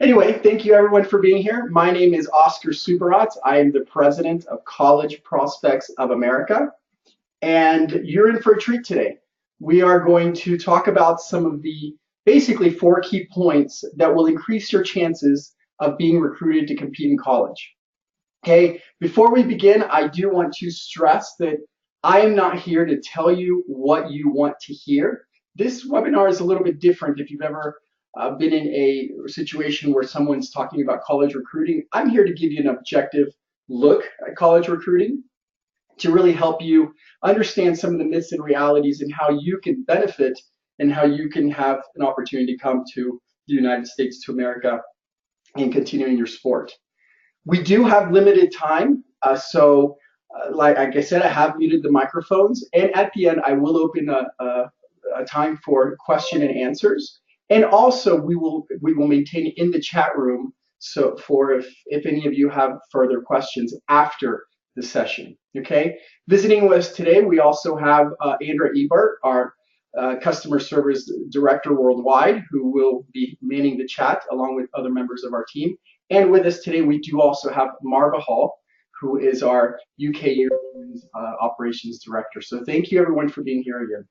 Anyway, thank you everyone for being here. My name is Oscar Subarat. I am the president of College Prospects of America, and you're in for a treat today. We are going to talk about some of the basically four key points that will increase your chances of being recruited to compete in college. Okay, before we begin, I do want to stress that I am not here to tell you what you want to hear. This webinar is a little bit different if you've ever been in a situation where someone's talking about college recruiting. I'm here to give you an objective look at college recruiting to really help you understand some of the myths and realities and how you can benefit and how you can have an opportunity to come to the United States, to America, and continuing your sport. We do have limited time, like I said, I have muted the microphones, and at the end, I will open a time for question and answers. And also, we will maintain in the chat room so for if any of you have further questions after the session. Okay, visiting with us today, we also have Andrea Ebert, our customer service director worldwide, who will be manning the chat along with other members of our team. And with us today, we do also have Marva Hall, who is our UK European operations director. So thank you everyone for being here again.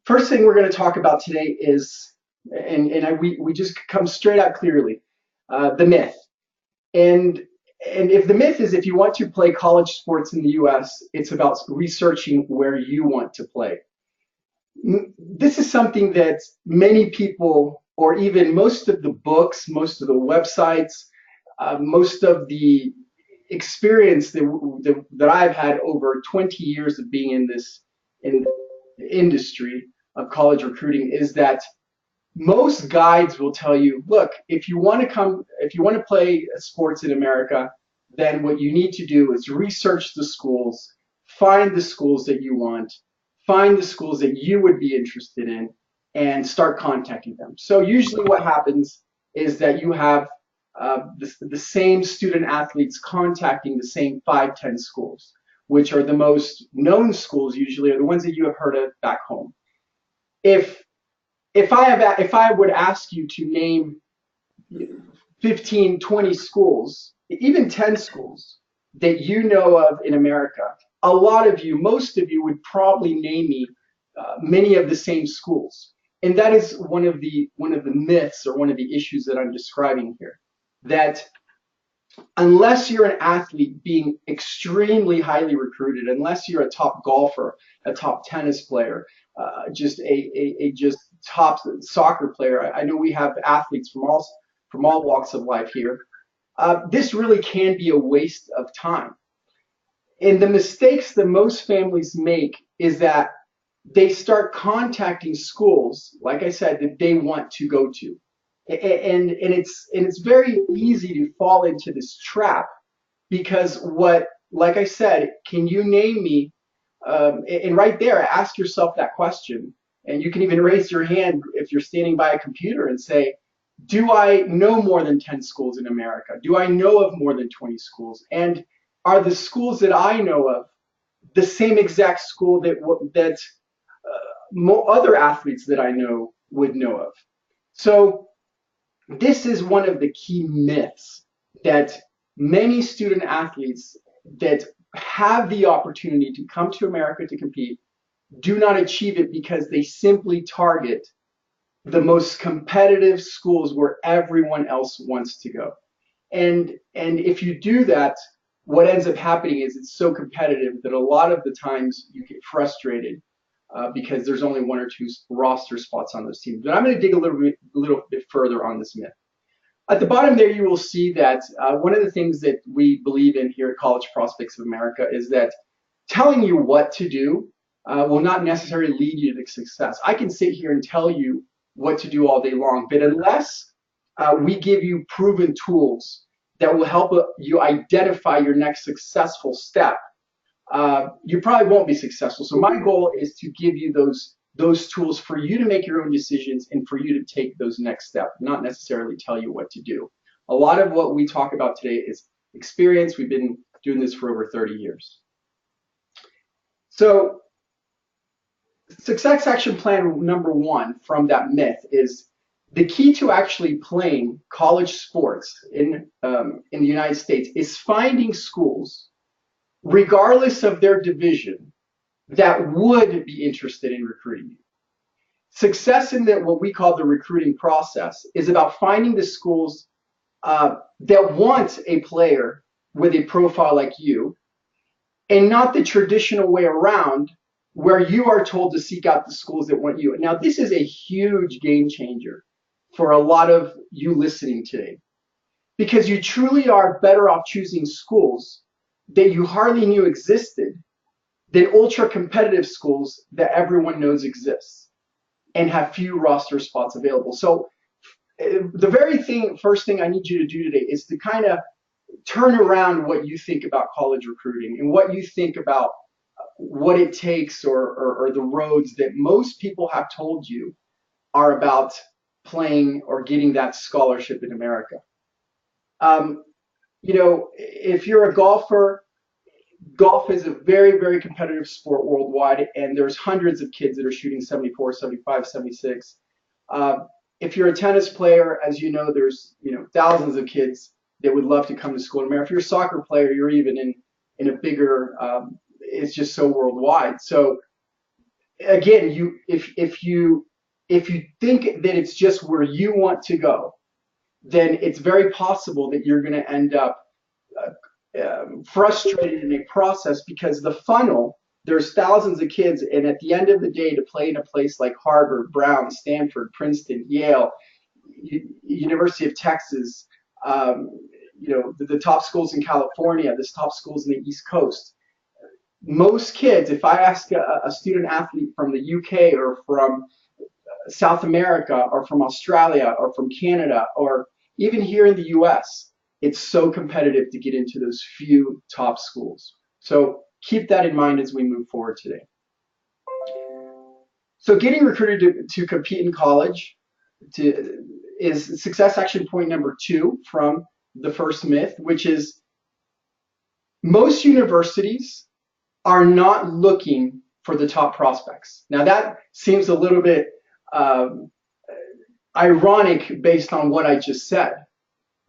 First thing we're going to talk about today is, we just come straight out clearly, the myth. And if the myth is if you want to play college sports in the US, it's about researching where you want to play. This is something that many people, or even most of the books, most of the websites, most of the experience that I've had over 20 years of being in the industry of college recruiting is that most guides will tell you, look, if you want to play sports in America, then what you need to do is research the schools, find the schools that you want, find the schools that you would be interested in, and start contacting them. So usually what happens is that you have the same student athletes contacting the same 5-10 schools, which are the most known schools usually, are the ones that you have heard of back home. If I would ask you to name 15, 20 schools, even 10 schools that you know of in America, a lot of you, most of you would probably name me many of the same schools. And that is one of the myths or one of the issues that I'm describing here, that unless you're an athlete being extremely highly recruited, unless you're a top golfer, a top tennis player, just a just top soccer player. I know we have athletes from all walks of life here. This really can be a waste of time. And the mistakes that most families make is that they start contacting schools, like I said, that they want to go to. And it's very easy to fall into this trap because like I said, can you name me? And right there, ask yourself that question. And you can even raise your hand if you're standing by a computer and say, do I know more than 10 schools in America? Do I know of more than 20 schools? And are the schools that I know of the same exact school that other athletes that I know would know of? So this is one of the key myths that many student athletes that have the opportunity to come to America to compete do not achieve it because they simply target the most competitive schools where everyone else wants to go. And if you do that, what ends up happening is it's so competitive that a lot of the times you get frustrated because there's only one or two roster spots on those teams. But I'm going to dig a little bit further on this myth. At the bottom there, you will see that one of the things that we believe in here at College Prospects of America is that telling you what to do will not necessarily lead you to success. I can sit here and tell you what to do all day long, but unless we give you proven tools that will help you identify your next successful step, you probably won't be successful. So my goal is to give you those tools for you to make your own decisions and for you to take those next steps, not necessarily tell you what to do. A lot of what we talk about today is experience. We've been doing this for over 30 years. So success action plan number one from that myth is The key to actually playing college sports in the United States is finding schools, regardless of their division, that would be interested in recruiting you. Success in what we call the recruiting process is about finding the schools that want a player with a profile like you, and not the traditional way around where you are told to seek out the schools that want you. Now, this is a huge game changer for a lot of you listening today, because you truly are better off choosing schools that you hardly knew existed than ultra competitive schools that everyone knows exists and have few roster spots available. So the first thing I need you to do today is to kind of turn around what you think about college recruiting and what you think about what it takes, or the roads that most people have told you are about playing or getting that scholarship in America. If you're a golfer, golf is a very, very competitive sport worldwide, and there's hundreds of kids that are shooting 74, 75, 76. If you're a tennis player, as you know, there's thousands of kids that would love to come to school in America. If you're a soccer player, you're even in a bigger. It's just so worldwide. So again, if you think that it's just where you want to go, then it's very possible that you're going to end up frustrated in a process, because the funnel, there's thousands of kids, and at the end of the day, to play in a place like Harvard, Brown, Stanford, Princeton, Yale, University of Texas, the top schools in California, the top schools in the East Coast. Most kids, if I ask a student athlete from the UK or from South America or from Australia or from Canada or even here in the US, it's so competitive to get into those few top schools. So keep that in mind as we move forward today. So getting recruited to compete in college is success action point number 2 from the first myth, which is most universities are not looking for the top prospects. Now that seems a little bit ironic based on what I just said,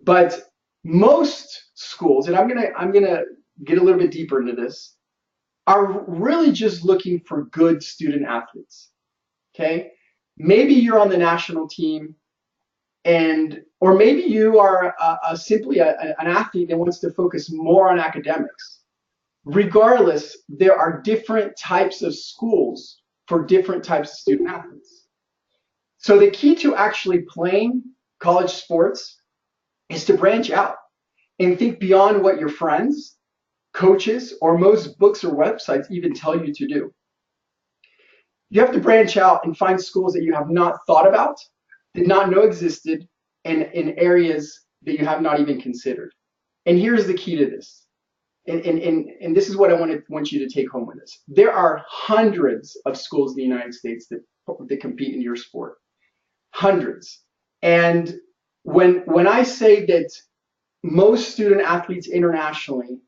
but most schools, and I'm gonna get a little bit deeper into this, are really just looking for good student athletes. Okay, maybe you're on the national team, or maybe you are simply an athlete that wants to focus more on academics. Regardless, there are different types of schools for different types of student athletes. So the key to actually playing college sports is to branch out and think beyond what your friends, coaches, or most books or websites even tell you to do. You have to branch out and find schools that you have not thought about, did not know existed, and in areas that you have not even considered. And here's the key to this. And this is what I want you to take home with this. There are hundreds of schools in the United States that compete in your sport. Hundreds. And when I say that most student athletes internationally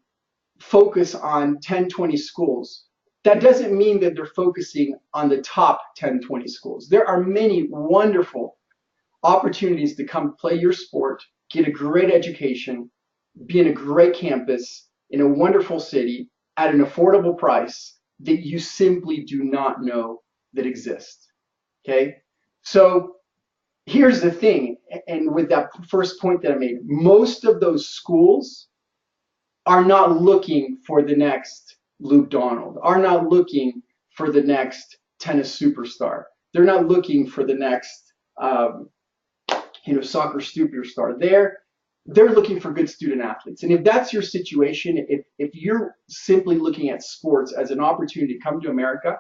focus on 10, 20 schools, that doesn't mean that they're focusing on the top 10, 20 schools. There are many wonderful opportunities to come play your sport, get a great education, be in a great campus, in a wonderful city, at an affordable price that you simply do not know that exist. Okay? So here's the thing, and with that first point that I made, most of those schools are not looking for the next Luke Donald, are not looking for the next tennis superstar. They're not looking for the next soccer superstar. They're looking for good student athletes. And if that's your situation, if you're simply looking at sports as an opportunity to come to America,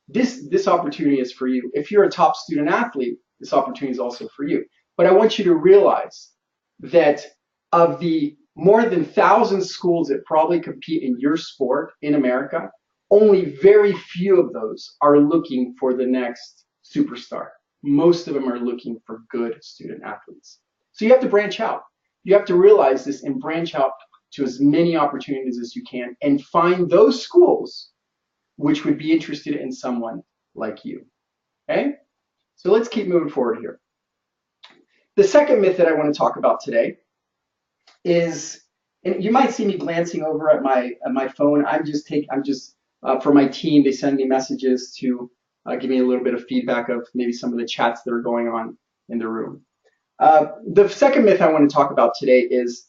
this opportunity is for you. If you're a top student athlete, this opportunity is also for you. But I want you to realize that of the more than 1,000 schools that probably compete in your sport in America, only very few of those are looking for the next superstar. Most of them are looking for good student athletes. So you have to branch out. You have to realize this and branch out to as many opportunities as you can and find those schools which would be interested in someone like you. Okay? So let's keep moving forward here. The second myth that I want to talk about today is, and you might see me glancing over at my phone. For my team. They send me messages to give me a little bit of feedback of maybe some of the chats that are going on in the room. The second myth I want to talk about today is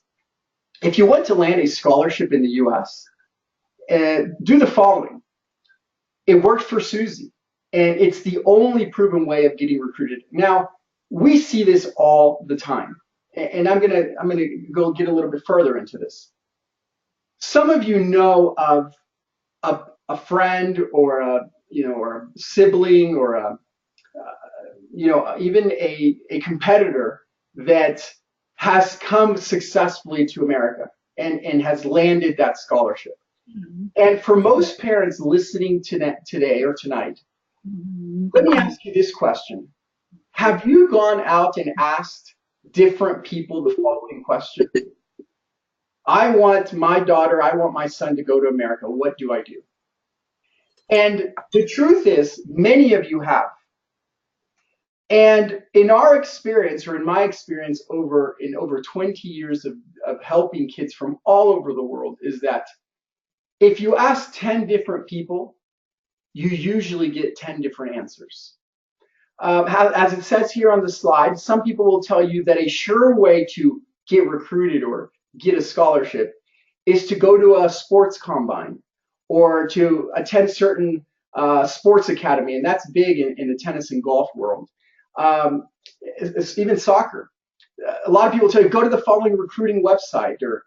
if you want to land a scholarship in the U.S., do the following. It worked for Susie, and it's the only proven way of getting recruited. Now, we see this all the time, and I'm gonna go get a little bit further into this. Some of you know of a friend or or a sibling or even a competitor that has come successfully to America and has landed that scholarship. Mm-hmm. And for most parents listening to that today or tonight, let me ask you this question. Have you gone out and asked different people the following question? I want my daughter, I want my son to go to America. What do I do? And the truth is, many of you have. And in our experience, or in my experience in over 20 years of helping kids from all over the world, is that if you ask 10 different people, you usually get 10 different answers. As it says here on the slide, some people will tell you that a sure way to get recruited or get a scholarship is to go to a sports combine or to attend certain sports academy, and that's big in the tennis and golf world. Even soccer. A lot of people tell you, go to the following recruiting website or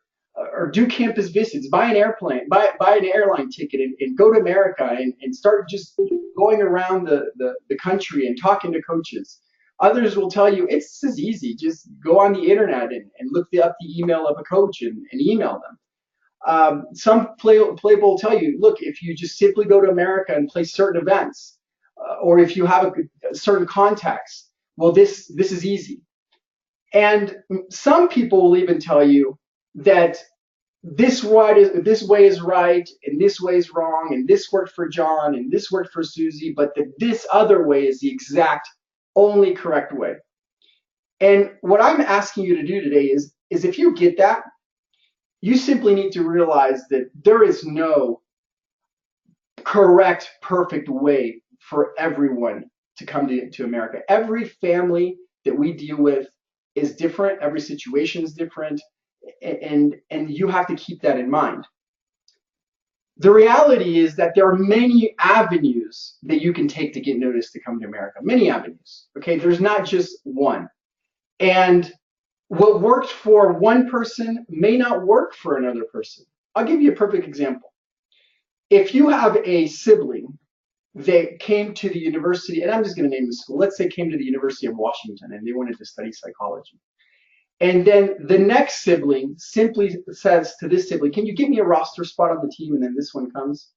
do campus visits, buy an airline ticket and go to America and start just going around the country and talking to coaches. Others will tell you it's as easy. Just go on the internet and look up the email of a coach and email them. Some playable will tell you, look, if you just simply go to America and play certain events, or if you have a certain contacts, well, this is easy. And some people will even tell you that this way is right, and this way is wrong, and this worked for John, and this worked for Susie, but that this other way is the exact only correct way. And what I'm asking you to do today is if you get that, you simply need to realize that there is no correct, perfect way for everyone to come to America. Every family that we deal with is different. Every situation is different. And you have to keep that in mind. The reality is that there are many avenues that you can take to get noticed to come to America. Many avenues. Okay, there's not just one. And what worked for one person may not work for another person. I'll give you a perfect example. If you have a sibling that came to the university, and I'm just going to name the school, let's say came to the University of Washington and they wanted to study psychology. And then the next sibling simply says to this sibling, can you give me a roster spot on the team? And then this one comes.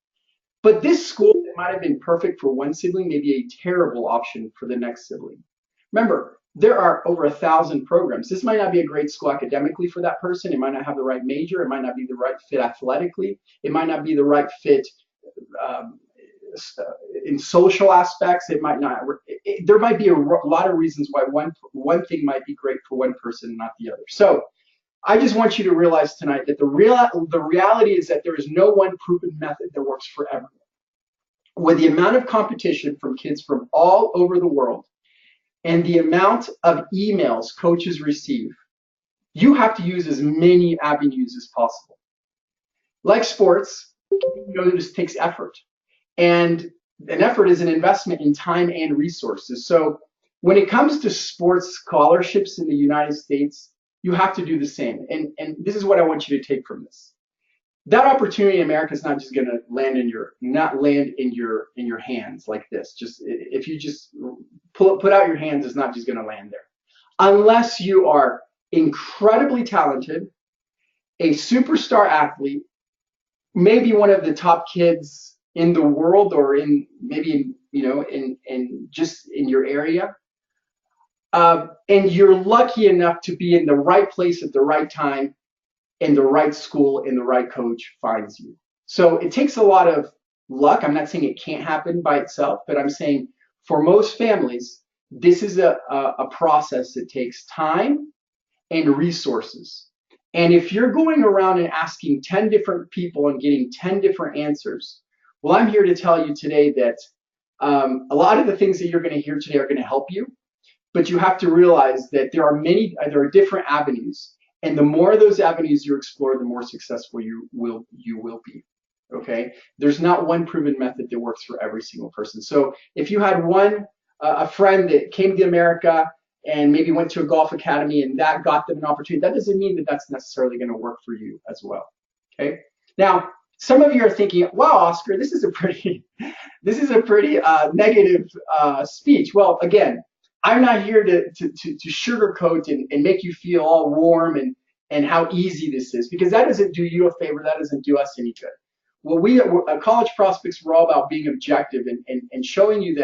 But this school that might have been perfect for one sibling may be a terrible option for the next sibling. Remember, there are over 1,000 programs. This might not be a great school academically for that person. It might not have the right major. It might not be the right fit athletically. It might not be the right fit in social aspects. It might not. There might be a lot of reasons why one thing might be great for one person and not the other. So I just want you to realize tonight that the reality is that there is no one proven method that works for everyone. With the amount of competition from kids from all over the world and the amount of emails coaches receive, you have to use as many avenues as possible. Like sports, this takes effort. And an effort is an investment in time and resources. So when it comes to sports scholarships in the United States, you have to do the same. And this is what I want you to take from this. That opportunity in America is not just going to land in your hands like this. Just if you just put out your hands, it's not just going to land there. Unless you are incredibly talented, a superstar athlete, maybe one of the top kids in the world, or in just in your area, and you're lucky enough to be in the right place at the right time, in the right school, and the right coach finds you. So it takes a lot of luck. I'm not saying it can't happen by itself, but I'm saying for most families, This is a process that takes time and resources. And if you're going around and asking 10 different people and getting 10 different answers, well, I'm here to tell you today that a lot of the things that you're going to hear today are going to help you, but you have to realize that there are different avenues, and the more of those avenues you explore, the more successful you will be. Okay, there's not one proven method that works for every single person. So if you had a friend that came to America and maybe went to a golf academy and that got them an opportunity, that doesn't mean that that's necessarily going to work for you as well. Okay, now some of you are thinking, wow, Oscar, this is a pretty negative speech. Well, again, I'm not here to sugarcoat and make you feel all warm and how easy this is, because that doesn't do you a favor. That doesn't do us any good. Well, we at College Prospects, we're all about being objective and showing you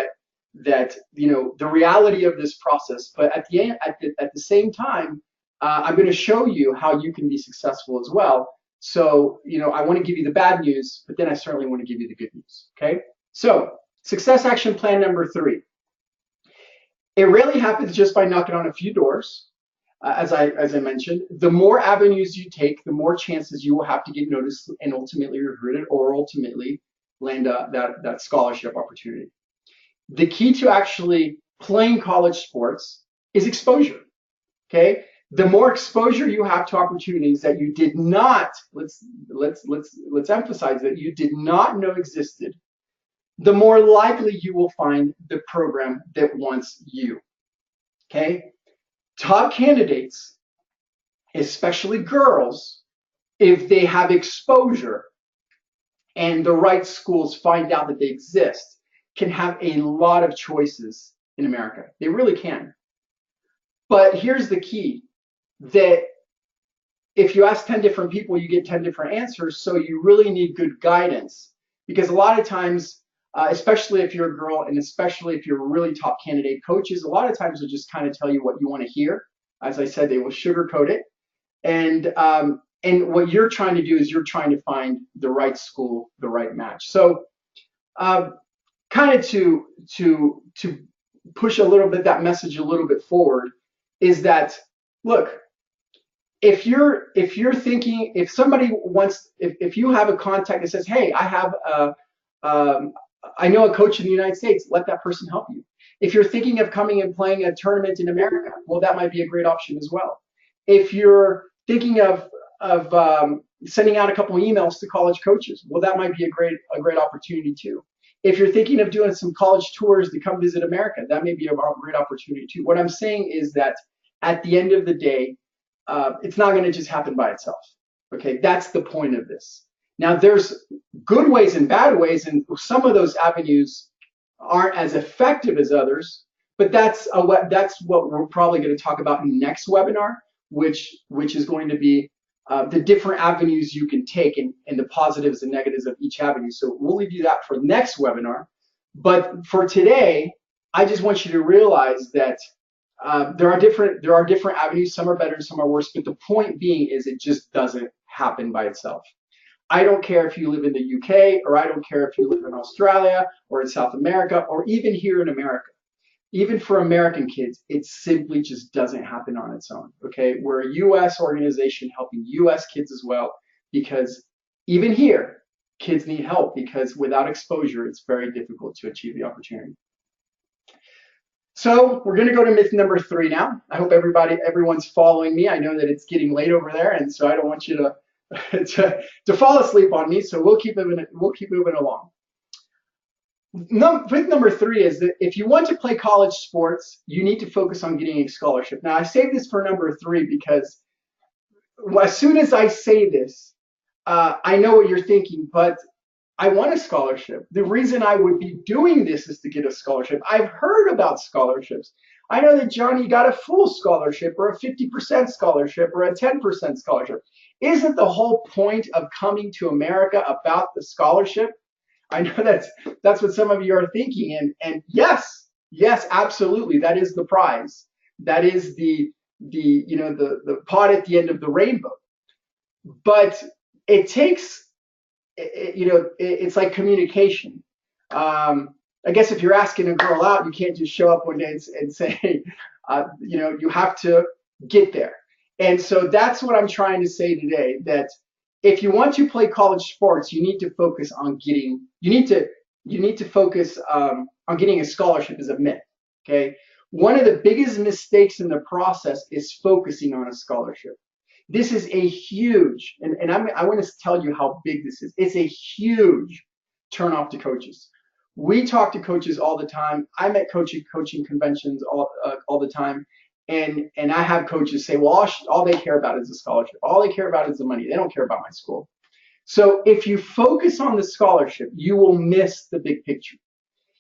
that the reality of this process. But at the same time, I'm going to show you how you can be successful as well. So I want to give you the bad news, but then I certainly want to give you the good news. Okay. So success action plan number 3. It rarely happens just by knocking on a few doors. As I mentioned, the more avenues you take, the more chances you will have to get noticed and ultimately recruited, or ultimately land that scholarship opportunity. The key to actually playing college sports is exposure. Okay, the more exposure you have to opportunities that you did not, let's emphasize that you did not know existed, the more likely you will find the program that wants you. Okay, top candidates, especially girls, if they have exposure and the right schools find out that they exist, can have a lot of choices in America. They really can. But here's the key, that if you ask 10 different people, you get 10 different answers. So you really need good guidance, because a lot of times, especially if you're a girl and especially if you're a really top candidate, coaches a lot of times will just kind of tell you what you want to hear. As I said, they will sugarcoat it. And what you're trying to do is you're trying to find the right school, the right match. So kind of to push a little bit that message a little bit forward is that, look, if you're thinking, if somebody wants, if you have a contact that says, hey, I know a coach in the United States, let that person help you. If you're thinking of coming and playing a tournament in America, well, that might be a great option as well. If you're thinking of sending out a couple of emails to college coaches, well, that might be a great opportunity too. If you're thinking of doing some college tours to come visit America, that may be a great opportunity too. What I'm saying is that at the end of the day, it's not going to just happen by itself. Okay, that's the point of this. Now, there's good ways and bad ways, and some of those avenues aren't as effective as others. But that's what we're probably going to talk about in the next webinar, which is going to be the different avenues you can take and the positives and negatives of each avenue. So we'll leave you that for the next webinar. But for today, I just want you to realize that there are different avenues. Some are better, some are worse. But the point being is it just doesn't happen by itself. I don't care if you live in the UK, or I don't care if you live in Australia or in South America, or even here in America. Even for American kids, it simply just doesn't happen on its own. Okay, we're a US organization helping US kids as well, because even here, kids need help, because without exposure, it's very difficult to achieve the opportunity. So we're going to go to myth number 3 now. I hope everyone's following me. I know that it's getting late over there, and so I don't want you to to fall asleep on me. So we'll keep moving along. Myth number 3 is that if you want to play college sports, you need to focus on getting a scholarship. Now, I saved this for number 3 because as soon as I say this, I know what you're thinking, but I want a scholarship. The reason I would be doing this is to get a scholarship. I've heard about scholarships. I know that Johnny got a full scholarship or a 50% scholarship or a 10% scholarship. Isn't the whole point of coming to America about the scholarship? I know that's what some of you are thinking, and yes, absolutely, that is the prize. That is the pot at the end of the rainbow. But it takes, it's like communication. I guess if you're asking a girl out, you can't just show up one day and say, you have to get there. And so that's what I'm trying to say today, that if you want to play college sports, you need to focus on you need to focus on getting a scholarship is a myth. Okay. One of the biggest mistakes in the process is focusing on a scholarship. This is a huge, and I want to tell you how big this is. It's a huge turnoff to coaches. We talk to coaches all the time. I'm at coaching conventions all the time, and I have coaches say, well, all they care about is the scholarship. All they care about is the money. They don't care about my school. So if you focus on the scholarship, you will miss the big picture.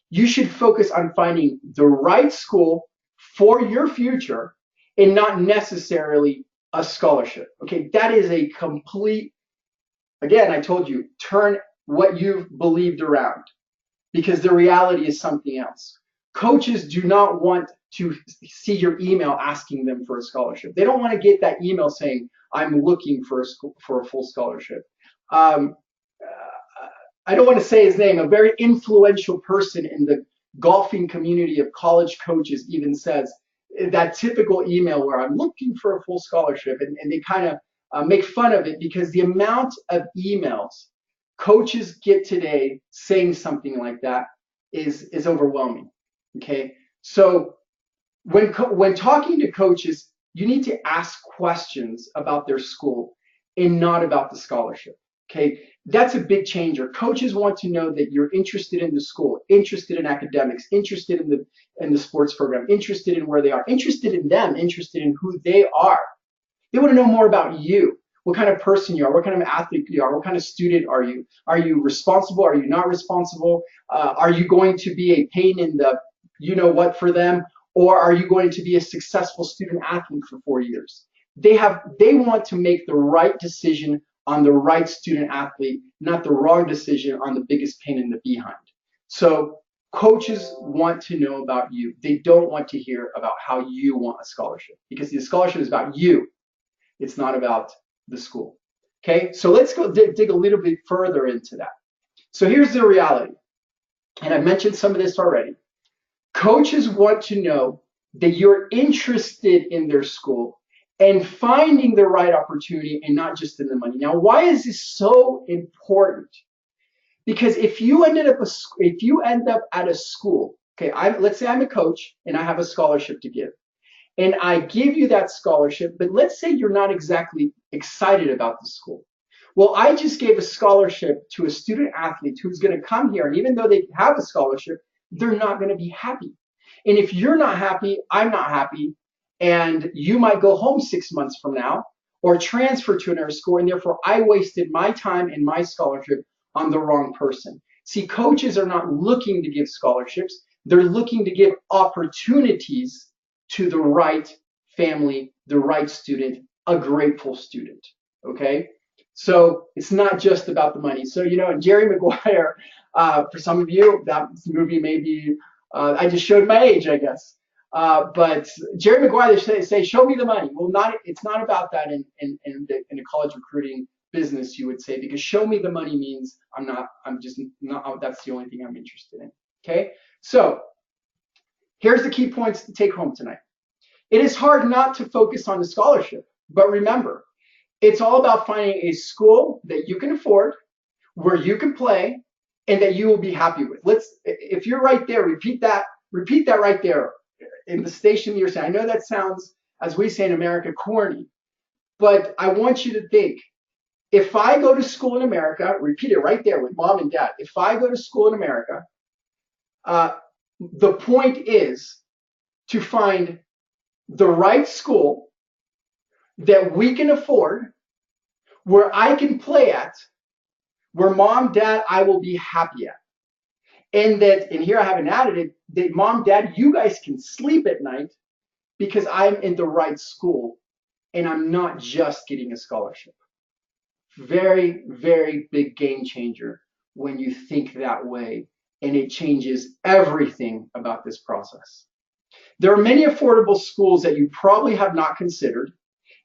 You should focus on finding the right school for your future and not necessarily a scholarship. Okay, that is a complete, again, I told you, turn what you've believed around, because the reality is something else. Coaches do not want to see your email asking them for a scholarship. They don't want to get that email saying, I'm looking for a full scholarship. I don't want to say his name, a very influential person in the golfing community of college coaches even says that typical email where I'm looking for a full scholarship, and they kind of make fun of it because the amount of emails coaches get today saying something like that is overwhelming. Okay, so when talking to coaches, you need to ask questions about their school and not about the scholarship. Okay, that's a big changer. Coaches want to know that you're interested in the school, interested in academics, interested in the sports program, interested in where they are, interested in them, interested in who they are. They want to know more about you, what kind of person you are, what kind of athlete you are, what kind of student are you? Are you responsible? Are you not responsible? Are you going to be a pain in the you know what for them, or are you going to be a successful student athlete for 4 years? They want to make the right decision on the right student athlete, not the wrong decision on the biggest pain in the behind. So coaches want to know about you. They don't want to hear about how you want a scholarship, because the scholarship is about you. It's not about the school. Okay, so let's go dig a little bit further into that. So here's the reality, and I mentioned some of this already. Coaches want to know that you're interested in their school and finding the right opportunity and not just in the money. Now, why is this so important? Because if you end up at a school, okay, let's say I'm a coach and I have a scholarship to give, and I give you that scholarship, but let's say you're not exactly excited about the school. Well, I just gave a scholarship to a student athlete who's going to come here, and even though they have a scholarship, they're not going to be happy. And if you're not happy, I'm not happy, and you might go home 6 months from now or transfer to another school, and therefore I wasted my time and my scholarship on the wrong person. See, coaches are not looking to give scholarships. They're looking to give opportunities to the right family, the right student, a grateful student. Okay? So it's not just about the money. So, Jerry Maguire, for some of you, that movie may be, I just showed my age, I guess. But Jerry Maguire say, show me the money. Well, it's not about that in a college recruiting business, you would say, because show me the money means that's the only thing I'm interested in. Okay? So here's the key points to take home tonight. It is hard not to focus on the scholarship, but remember, it's all about finding a school that you can afford, where you can play, and that you will be happy with. If you're right there, repeat that right there in the station you're saying. I know that sounds, as we say in America, corny, but I want you to think, if I go to school in America, repeat it right there with mom and dad. If I go to school in America, the point is to find the right school that we can afford, where I can play at, where mom, dad, I will be happy at. And here I haven't added it, that mom, dad, you guys can sleep at night because I'm in the right school and I'm not just getting a scholarship. Very, very big game changer when you think that way, and it changes everything about this process. There are many affordable schools that you probably have not considered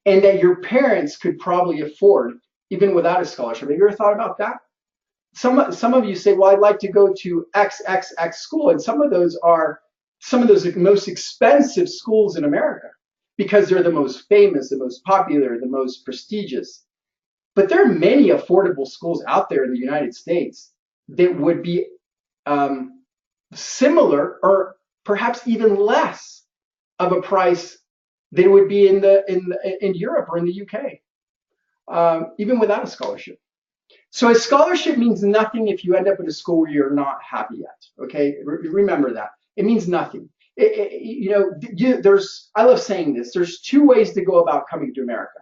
and that your parents could probably afford even without a scholarship. Have you ever thought about that? Some of you say, well, I'd like to go to XXX school, and some of those most expensive schools in America because they're the most famous, the most popular, the most prestigious. But there are many affordable schools out there in the United States that would be similar or perhaps even less of a price than it would be in Europe or in the UK, even without a scholarship. So a scholarship means nothing if you end up in a school where you're not happy at. Okay, remember that. It means nothing. I love saying this. There's two ways to go about coming to America.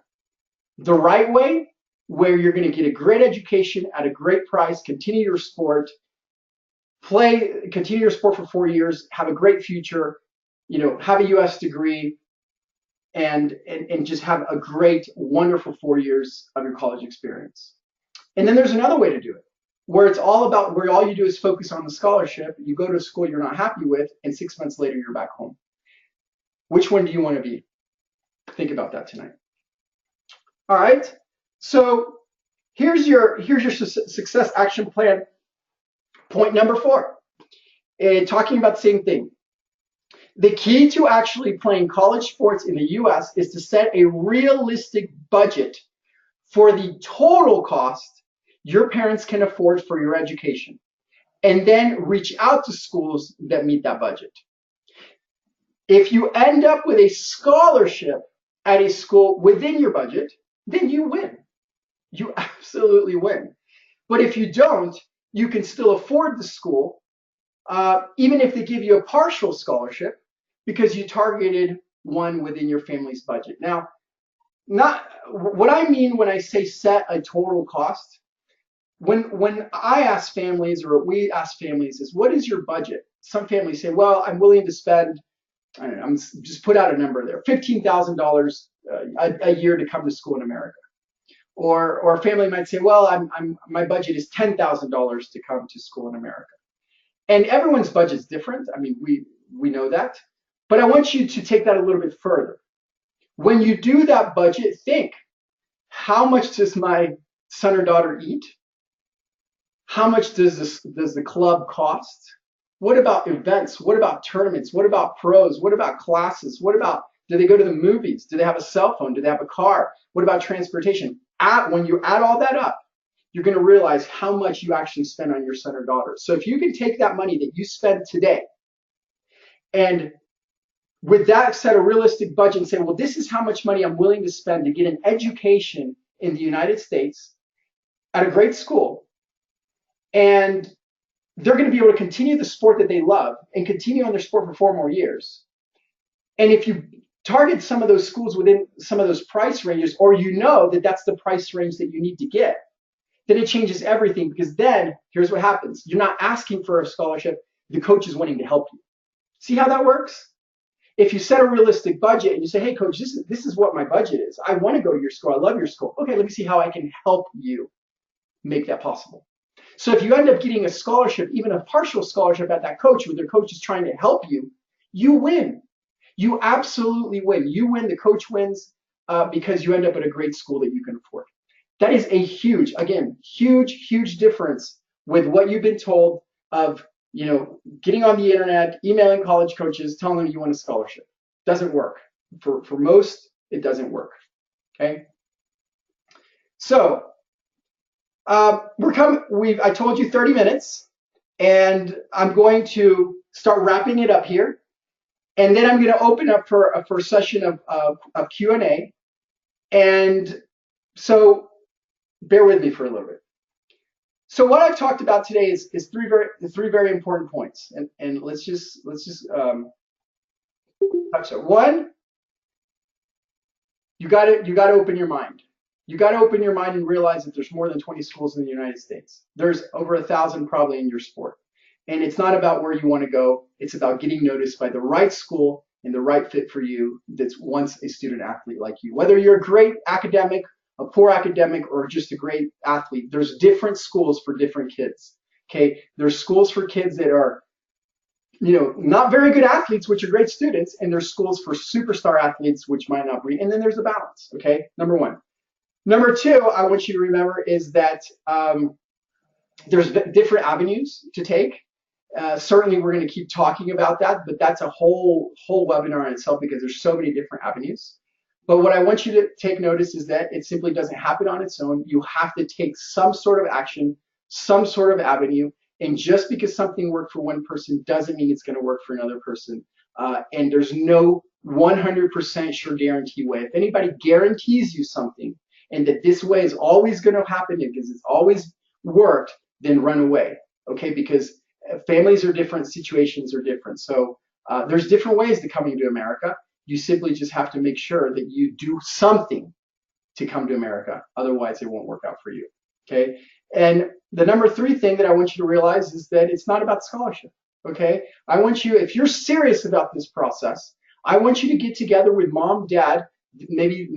The right way, where you're going to get a great education at a great price, continue your sport, continue your sport for 4 years, have a great future, have a U.S. degree, and just have a great, wonderful 4 years of your college experience. And then there's another way to do it, where it's all about where all you do is focus on the scholarship. You go to a school you're not happy with, and 6 months later you're back home. Which one do you want to be? Think about that tonight. All right. So here's your success action plan. Point number 4. Talking about the same thing. The key to actually playing college sports in the U.S. is to set a realistic budget for the total cost your parents can afford for your education, and then reach out to schools that meet that budget. If you end up with a scholarship at a school within your budget, then you win. You absolutely win. But if you don't, you can still afford the school, even if they give you a partial scholarship, because you targeted one within your family's budget. Now, not what I mean when I say set a total cost. When I ask families, or we ask families, is what is your budget? Some families say, well, I'm willing to spend, I don't know, I'm just put out a number there, $15,000 a year to come to school in America. Or a family might say, well, my budget is $10,000 to come to school in America. And everyone's budget is different. I mean, we know that. But I want you to take that a little bit further. When you do that budget, think, how much does my son or daughter eat? How much does the club cost? What about events? What about tournaments? What about pros? What about classes? What about, do they go to the movies? Do they have a cell phone? Do they have a car? What about transportation? When you add all that up, you're going to realize how much you actually spend on your son or daughter. So if you can take that money that you spend today and with that set a realistic budget and say, well, this is how much money I'm willing to spend to get an education in the United States at a great school, and they're going to be able to continue the sport that they love and continue on their sport for 4 more years. And if you target some of those schools within some of those price ranges, or that that's the price range that you need to get, then it changes everything, because then here's what happens. You're not asking for a scholarship. The coach is wanting to help you. See how that works? If you set a realistic budget and you say, hey, coach, this is what my budget is. I want to go to your school. I love your school. Okay, let me see how I can help you make that possible. So if you end up getting a scholarship, even a partial scholarship at that coach, where their coach is trying to help you, you win. You absolutely win. You win, the coach wins, because you end up at a great school that you can afford. That is a huge difference with what you've been told of, getting on the internet, emailing college coaches, telling them you want a scholarship. Doesn't work. For most, it doesn't work. Okay. So I told you 30 minutes, and I'm going to start wrapping it up here. And then I'm going to open up for a session of Q&A. And so bear with me for a little bit. So what I've talked about today is three very important points. And let's just touch it. One, you got to open your mind. You got to open your mind and realize that there's more than 20 schools in the United States. There's over 1,000 probably in your sport. And it's not about where you want to go. It's about getting noticed by the right school and the right fit for you that's once a student athlete like you. Whether you're a great academic, a poor academic, or just a great athlete, there's different schools for different kids. Okay, there's schools for kids that are, not very good athletes, which are great students, and there's schools for superstar athletes, which might not be. And then there's a balance. Okay, number one. Number two, I want you to remember is that There's different avenues to take. Certainly, we're going to keep talking about that, but that's a whole webinar in itself because there's so many different avenues. But what I want you to take notice is that it simply doesn't happen on its own. You have to take some sort of action, some sort of avenue, and just because something worked for one person doesn't mean it's going to work for another person. And there's no 100% sure guarantee way. If anybody guarantees you something and that this way is always going to happen because it's always worked, then run away, okay? Because families are different, situations are different. So there's different ways to coming to America. You simply just have to make sure that you do something to come to America. Otherwise, it won't work out for you, okay? And the number 3 thing that I want you to realize is that it's not about scholarship, okay? I want you, if you're serious about this process, I want you to get together with mom, dad, maybe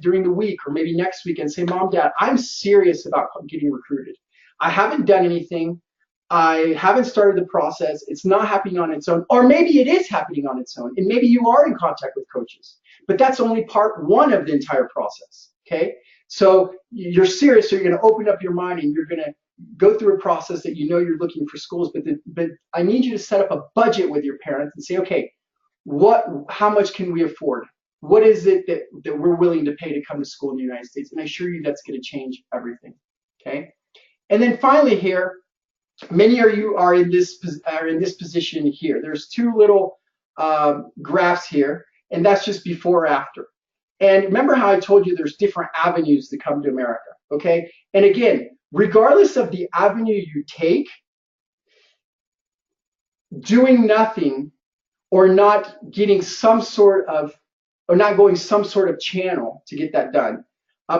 during the week or maybe next week and say, Mom, Dad, I'm serious about getting recruited. I haven't done anything. I haven't started the process. It's not happening on its own. Or maybe it is happening on its own. And maybe you are in contact with coaches. But that's only part 1 of the entire process. Okay? So you're serious. So you're going to open up your mind and you're going to go through a process that you know you're looking for schools. But I need you to set up a budget with your parents and say, okay, how much can we afford? What is it that we're willing to pay to come to school in the United States? And I assure you that's going to change everything. Okay? And then finally here, many of you are in this position here. There's 2 little graphs here, and that's just before or after. And remember how I told you there's different avenues to come to America, okay? And again, regardless of the avenue you take, doing nothing or not getting some sort of, or not going some sort of channel to get that done,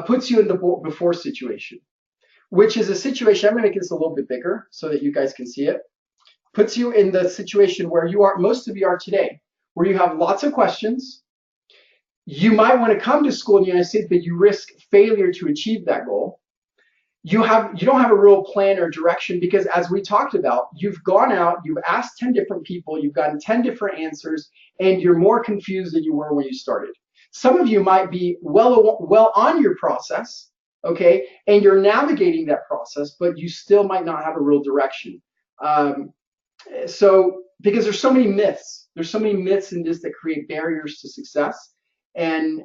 puts you in the before situation, which is a situation, I'm going to make this a little bit bigger so that you guys can see it, puts you in the situation where you are, most of you are today, where you have lots of questions. You might want to come to school in the United States, but you risk failure to achieve that goal. You don't have a real plan or direction because, as we talked about, you've gone out, you've asked 10 different people, you've gotten 10 different answers, and you're more confused than you were when you started. Some of you might be well on your process, okay, and you're navigating that process, but you still might not have a real direction. So because there's so many myths in this that create barriers to success, and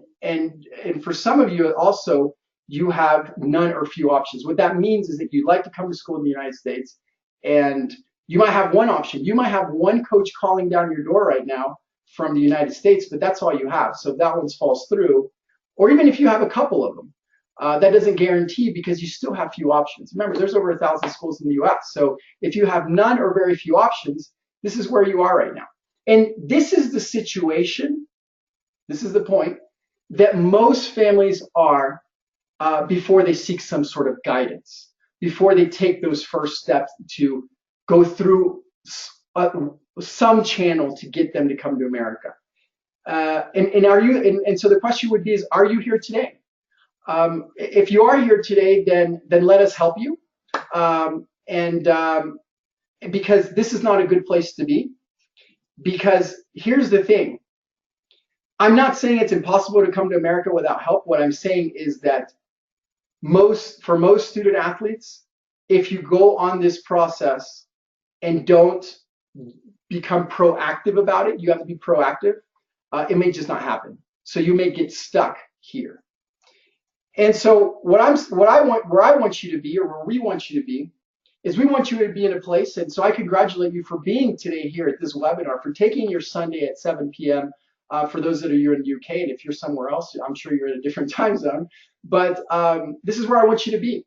for some of you also, you have none or few options. What that means is that you'd like to come to school in the United States, and you might have one option. You might have one coach calling down your door right now from the United States, but that's all you have. So if that one falls through, or even if you have a couple of them, that doesn't guarantee because you still have few options. Remember, there's over 1,000 schools in the US. So if you have none or very few options, this is where you are right now. And this is the situation, this is the point, that most families are before they seek some sort of guidance, before they take those first steps to go through some channel to get them to come to America. And so the question would be is, are you here today? If you are here today, then let us help you. Because this is not a good place to be. Because here's the thing. I'm not saying it's impossible to come to America without help. What I'm saying is that for most student athletes, if you go on this process and don't become proactive about it, you have to be proactive, it may just not happen. So you may get stuck here. And so where I want you to be, or where we want you to be, is we want you to be in a place, and so I congratulate you for being today here at this webinar, for taking your Sunday at 7 p.m. For those that are here in the UK, and if you're somewhere else, I'm sure you're in a different time zone, but this is where I want you to be.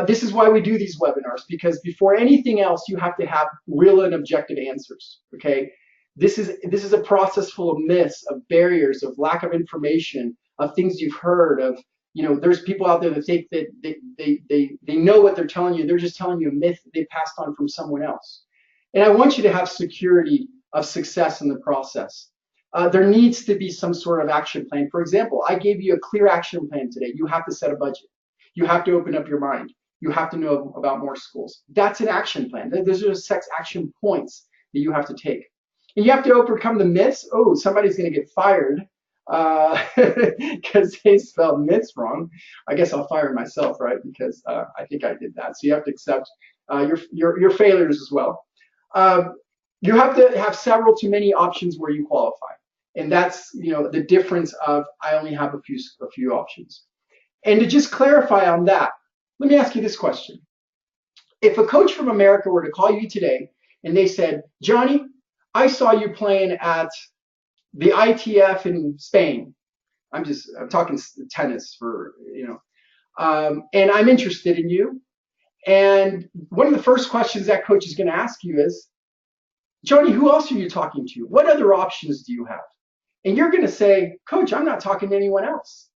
This is why we do these webinars, because before anything else, you have to have real and objective answers, okay? This is a process full of myths, of barriers, of lack of information, of things you've heard, of, you know, there's people out there that think that they know what they're telling you. They're just telling you a myth that they passed on from someone else. And I want you to have security of success in the process. There needs to be some sort of action plan. For example, I gave you a clear action plan today. You have to set a budget. You have to open up your mind. You have to know about more schools. That's an action plan. Those are 6 action points that you have to take. And you have to overcome the myths. Oh, somebody's going to get fired because they spelled myths wrong. I guess I'll fire myself, right? Because I think I did that. So you have to accept your failures as well. Um, you have to have several to many options where you qualify, and that's the difference of I only have a few options. And to just clarify on that, let me ask you this question: if a coach from America were to call you today and they said, Johnny, I saw you playing at the ITF in Spain. I'm talking tennis and I'm interested in you. And one of the first questions that coach is going to ask you is, Johnny, who else are you talking to? What other options do you have? And you're going to say, Coach, I'm not talking to anyone else.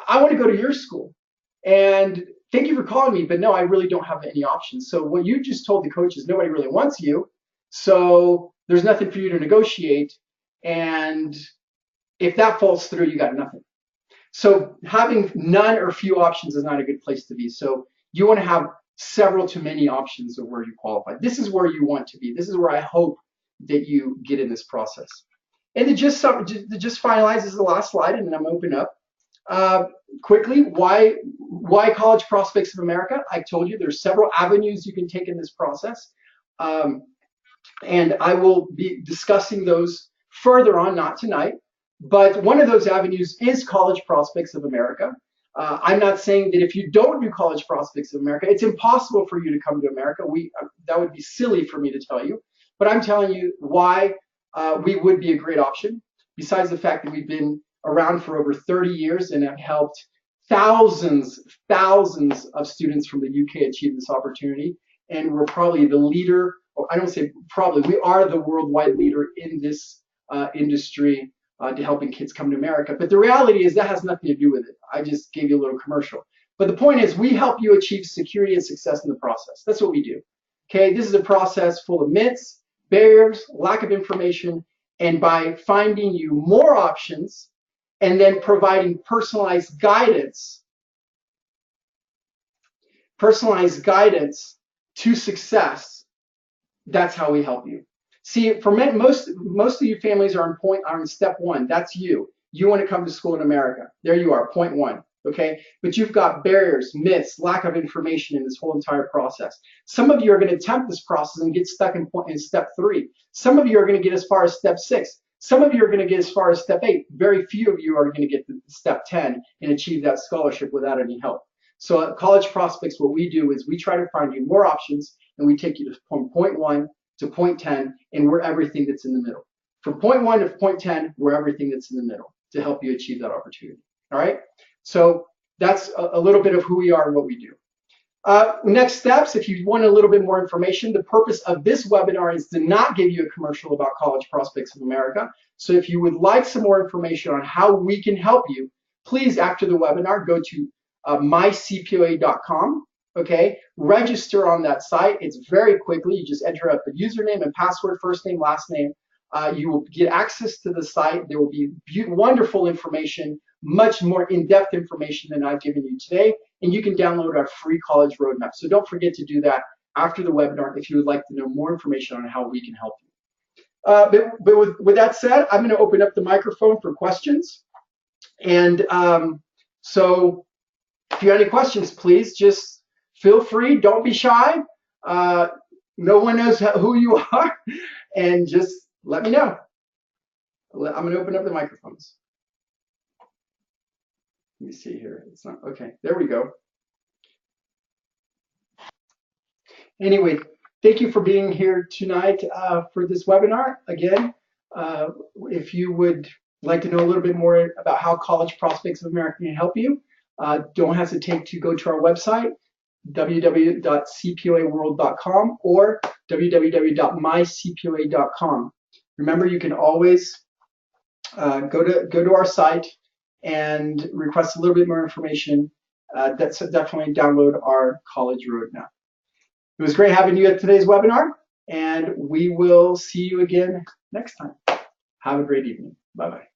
I want to go to your school. And thank you for calling me, but no, I really don't have any options. So what you just told the coach is nobody really wants you. So there's nothing for you to negotiate. And if that falls through, you got nothing. So having none or few options is not a good place to be. So you want to have several to many options of where you qualify. This is where you want to be. This is where I hope that you get in this process. And to just finalize, this is the last slide, and then I'm open up. Quickly, why College Prospects of America? I told you there's several avenues you can take in this process. And I will be discussing those further on, not tonight. But one of those avenues is College Prospects of America. I'm not saying that if you don't do College Prospects of America, it's impossible for you to come to America. That would be silly for me to tell you. But I'm telling you why we would be a great option, besides the fact that we've been around for over 30 years and have helped thousands of students from the UK achieve this opportunity. And we're probably the leader, or I don't say probably, we are the worldwide leader in this industry to helping kids come to America. But the reality is that has nothing to do with it. I just gave you a little commercial. But the point is we help you achieve security and success in the process. That's what we do. Okay, this is a process full of myths, barriers, lack of information, and by finding you more options and then providing personalized guidance to success, that's how we help you. See, for most of you families are in step one. That's you. You want to come to school in America. There you are, point one. Okay, but you've got barriers, myths, lack of information in this whole entire process. Some of you are going to attempt this process and get stuck in step 3. Some of you are going to get as far as step 6. Some of you are going to get as far as step 8. Very few of you are going to get to step 10 and achieve that scholarship without any help. So at College Prospects, what we do is we try to find you more options, and we take you from point 1 to point 10, and we're everything that's in the middle. From point 1 to point 10, we're everything that's in the middle to help you achieve that opportunity. All right? So that's a little bit of who we are and what we do. Next steps, if you want a little bit more information, the purpose of this webinar is to not give you a commercial about College Prospects of America. So if you would like some more information on how we can help you, please, after the webinar, go to mycpoa.com. Okay, register on that site. It's very quickly. You just enter up the username and password, first name, last name. You will get access to the site. There will be wonderful information, much more in-depth information than I've given you today, and you can download our free college roadmap. So don't forget to do that after the webinar if you would like to know more information on how we can help you. But with that said, I'm going to open up the microphone for questions. And so if you have any questions, please just feel free. Don't be shy. No one knows who you are, and just let me know. I'm going to open up the microphones. Let me see here. It's not okay. There we go. Anyway, thank you for being here tonight for this webinar. Again, if you would like to know a little bit more about how College Prospects of America can help you, don't hesitate to go to our website, www.cpoaworld.com or www.mycpoa.com. Remember, you can always go to our site and request a little bit more information. That's definitely download our college roadmap. It was great having you at today's webinar, and we will see you again next time. Have a great evening. Bye-bye.